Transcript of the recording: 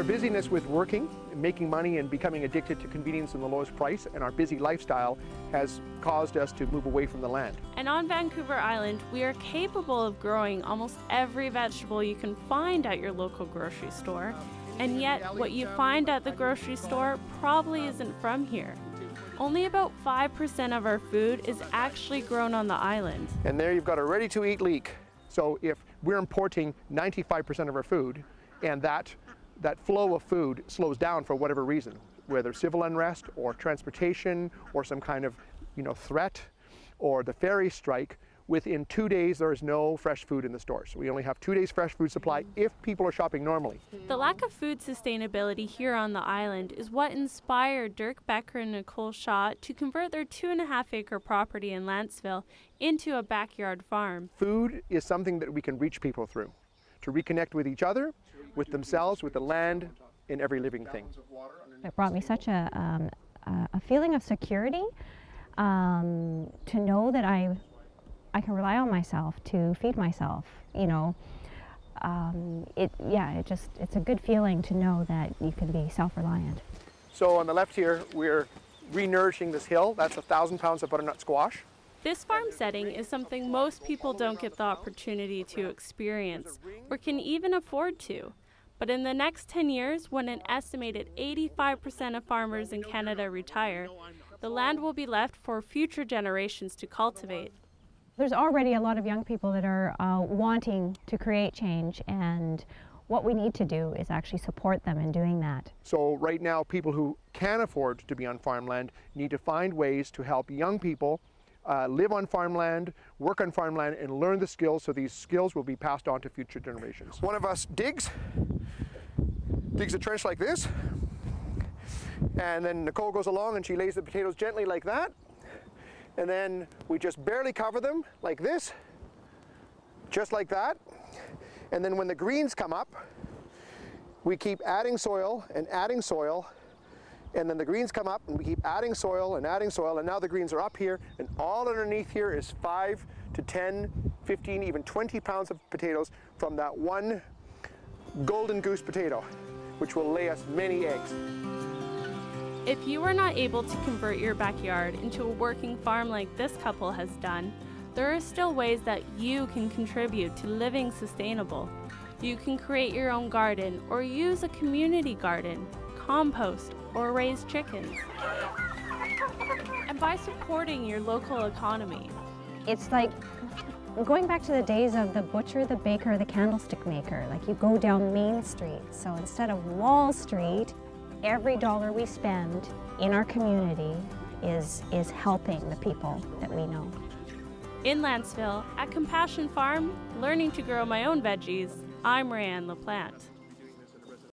Our busyness with working, making money, and becoming addicted to convenience and the lowest price, and our busy lifestyle has caused us to move away from the land. And on Vancouver Island, we are capable of growing almost every vegetable you can find at your local grocery store. And yet, what you find at the grocery store probably isn't from here. Only about 5% of our food is actually grown on the island. And there you've got a ready-to-eat leek. So if we're importing 95% of our food, and that flow of food slows down for whatever reason, whether civil unrest or transportation or some kind of threat or the ferry strike, within 2 days there is no fresh food in the stores. So we only have 2 days fresh food supply if people are shopping normally. The lack of food sustainability here on the island is what inspired Dirk Becker and Nicole Shaw to convert their 2.5-acre property in Lantzville into a backyard farm. Food is something that we can reach people through, to reconnect with each other, with themselves, with the land, in every living thing. It brought me such a feeling of security, to know that I can rely on myself to feed myself. It's a good feeling to know that you can be self-reliant. So on the left here, we're re-nourishing this hill. That's 1,000 pounds of butternut squash. This farm setting is something most people don't get the opportunity to experience, or can even afford to. But in the next 10 years, when an estimated 85% of farmers in Canada retire, the land will be left for future generations to cultivate. There's already a lot of young people that are wanting to create change, and what we need to do is actually support them in doing that. So right now, people who can afford to be on farmland need to find ways to help young people live on farmland, work on farmland, and learn the skills, so these skills will be passed on to future generations. One of us digs a trench like this, and then Nicole goes along and she lays the potatoes gently like that, and then we just barely cover them like this, just like that, and then when the greens come up, we keep adding soil, and then the greens come up and we keep adding soil, and now the greens are up here, and all underneath here is 5 to 10, 15, even 20 pounds of potatoes from that one golden goose potato, which will lay us many eggs. If you are not able to convert your backyard into a working farm like this couple has done, there are still ways that you can contribute to living sustainable. You can create your own garden, or use a community garden, compost, or raise chickens. And by supporting your local economy. It's like going back to the days of the butcher, the baker, the candlestick maker. Like, you go down Main Street. So instead of Wall Street, every dollar we spend in our community is helping the people that we know. In Lantzville, at Compassion Farm, learning to grow my own veggies, I'm Rae-Anne LaPlante.